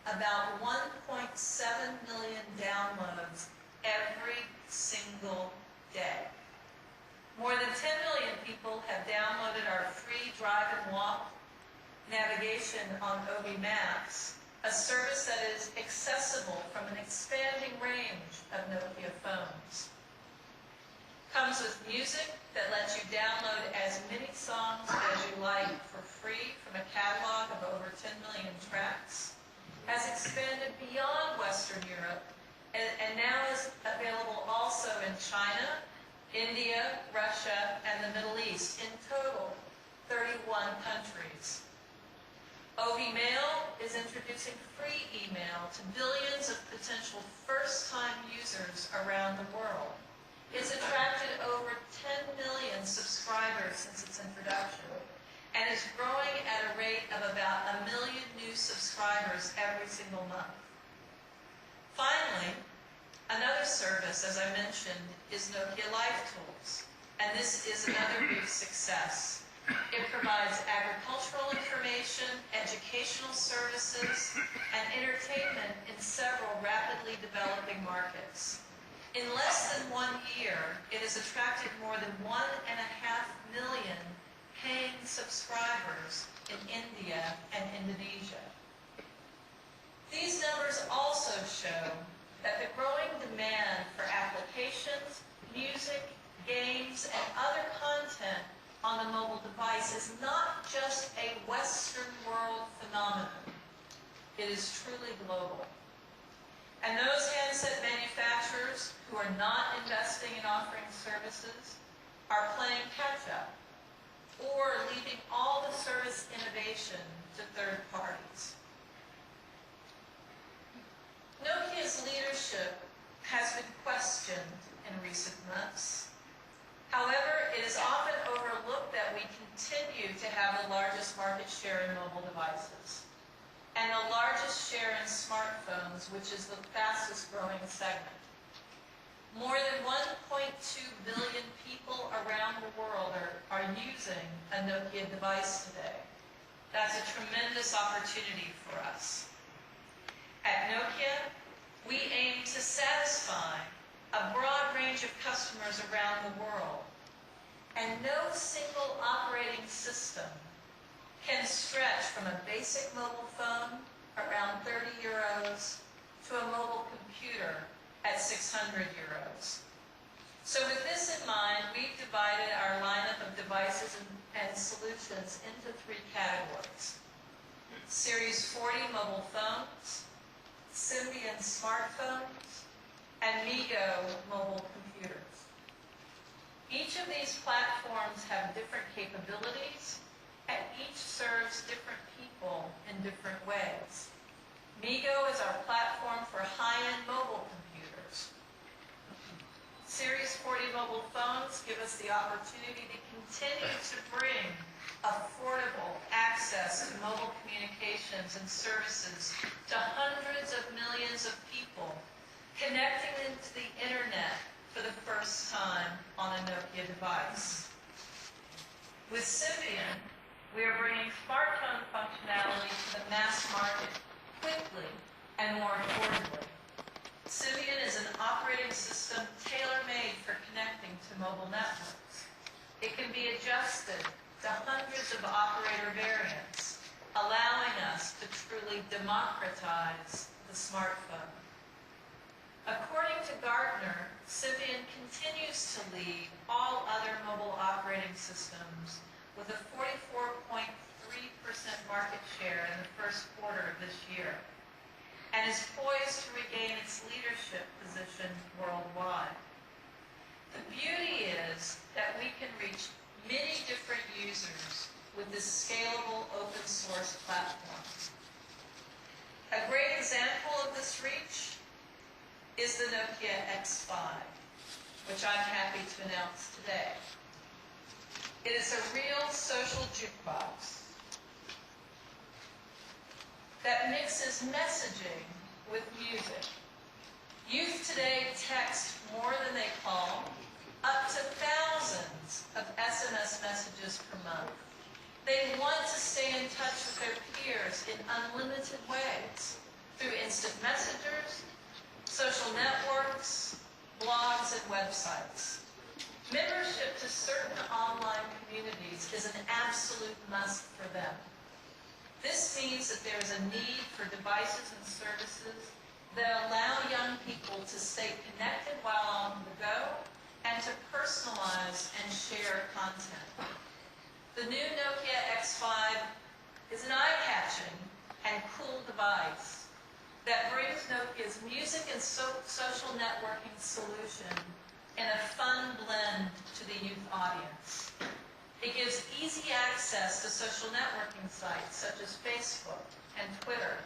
about 1.7 million downloads every single day. More than 10 million people have downloaded our free drive and walk navigation on OB Maps, a service that is accessible from an expanding range of Nokia phones. Comes with music that lets you download as many songs as you like for free from a catalog of over 10 million tracks, has expanded beyond Western Europe, and now is available also in China, India, Russia, and the Middle East, in total 31 countries. OV Mail is introducing free email to billions of potential first-time users around the world. It's attracted over 10 million subscribers since its introduction and is growing at a rate of about 1 million new subscribers every single month. Finally, another service, as I mentioned, is Nokia Life Tools, and this is another big success. It provides agricultural information, educational services, and entertainment in several rapidly developing markets. In less than 1 year, it has attracted more than 1.5 million paying subscribers in India and Indonesia. These numbers also show that the growing demand for applications, music, games, and other content on the mobile device is not just a Western world phenomenon. It is truly global. And those handset manufacturers who are not investing in offering services are playing catch-up or leaving all the service innovation to third parties. Nokia's leadership has been questioned in recent months. However, it is often overlooked that we continue to have the largest market share in mobile devices and the largest share in smartphones, which is the fastest growing segment. More than 1.2 billion people around the world are using a Nokia device today. That's a tremendous opportunity for us. At Nokia, we aim to satisfy a broad range of customers around the world, and no single operating system can stretch from a basic mobile phone around 30 euros to a mobile computer at 600 euros. So with this in mind, we've divided our lineup of devices and solutions into 3 categories: Series 40 mobile phones, Symbian smartphones, and MeeGo mobile computers. Each of these platforms have different capabilities, and each serves different people in different ways. MeeGo is our platform for high-end mobile computers. Series 40 mobile phones give us the opportunity to continue to bring affordable access to mobile communications and services to hundreds of millions of people, connecting them to the internet for the first time on a Nokia device. With Symbian, we are bringing smartphone functionality to the mass market quickly and more affordably. Symbian is an operating system tailor-made for connecting to mobile networks. It can be adjusted to hundreds of operator variants, allowing us to truly democratize the smartphone. According to Gartner, Symbian continues to lead all other mobile operating systems with a 44.3% market share in the first quarter of this year, and is poised to regain its leadership position worldwide. The beauty is that we can reach many different users with this scalable open source platform. A great example of this reach is the Nokia X5, which I'm happy to announce today. It is a real social jukebox that mixes messaging with music. Youth today text more than they call, up to thousands of SMS messages per month. They want to stay in touch with their peers in unlimited ways. through instant messengers, social networks, blogs, and websites. Membership to certain online communities is an absolute must for them. This means that there is a need for devices and services that allow young people to stay connected while on the go and to personalize and share content. The new Nokia X5 is an eye-catching and cool device that brings Nokia's music and social networking solution in a fun blend to the youth audience. It gives easy access to social networking sites such as Facebook and Twitter.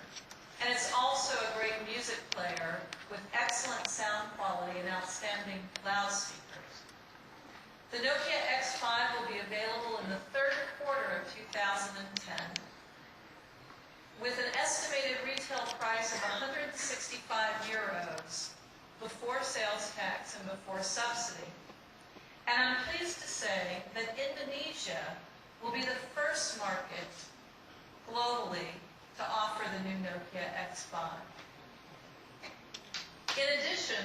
And it's also a great music player with excellent sound quality and outstanding loudspeakers. The Nokia X5 will be available in the third quarter of 2010 with an estimated retail price of €165 before sales tax and before subsidy. And I'm pleased to say that Indonesia will be the first market globally to offer the new Nokia X5. In addition,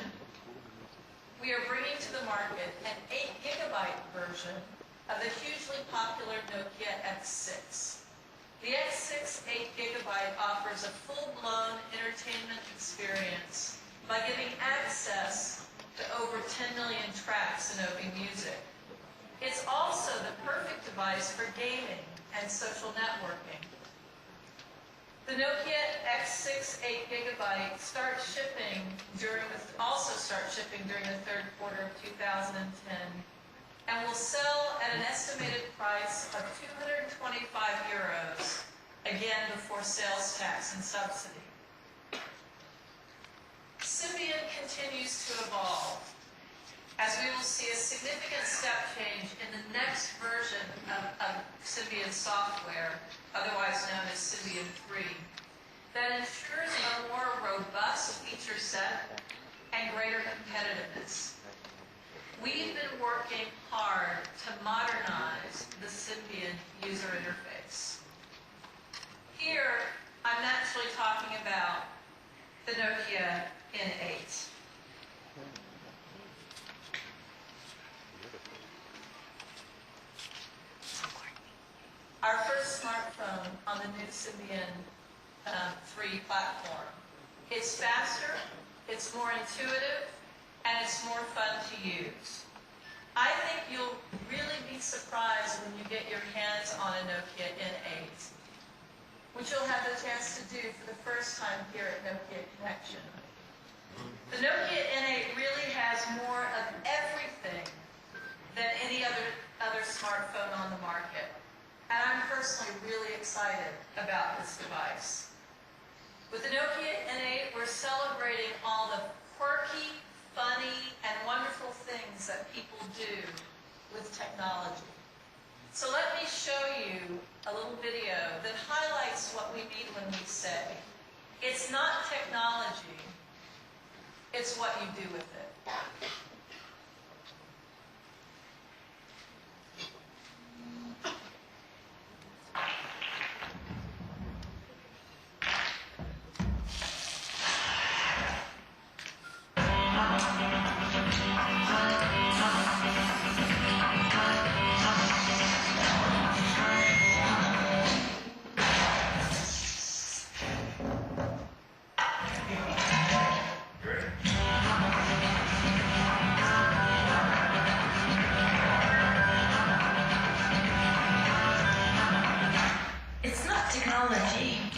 we are bringing to the market an 8GB version of the hugely popular Nokia X6. The X6 8GB offers a full-blown entertainment experience by giving access to over 10 million tracks in Open Music. It's also the perfect device for gaming and social networking. The Nokia X6 8GB also start shipping during the third quarter of 2010 and will sell at an estimated price of €225, again before sales tax and subsidy. Symbian continues to evolve, as we will see a significant step change in the next version of Symbian software, otherwise known as Symbian 3, that ensures a more robust feature set and greater competitiveness. We've been working hard to modernize the Symbian user interface. Here, I'm naturally talking about the Nokia N8. Our first smartphone on the new Symbian 3 platform. It's faster, it's more intuitive, and it's more fun to use. I think you'll really be surprised when you get your hands on a Nokia N8, which you'll have the chance to do for the first time here at Nokia Connection. The Nokia N8 really has more of everything than any other smartphone on the market. And I'm personally really excited about this device. With the Nokia N8, we're celebrating all the quirky, funny, and wonderful things that people do with technology. So let me show you a little video that highlights what we mean when we say, it's not technology, it's what you do with it.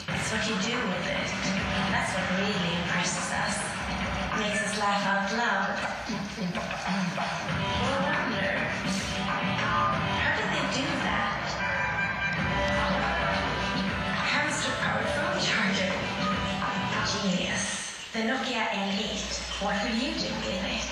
It's what you do with it. That's what really impresses us. Makes us laugh out loud. Or wonder, how did they do that? Hamster-powered phone charger. Genius. The Nokia N8. What will you do with it?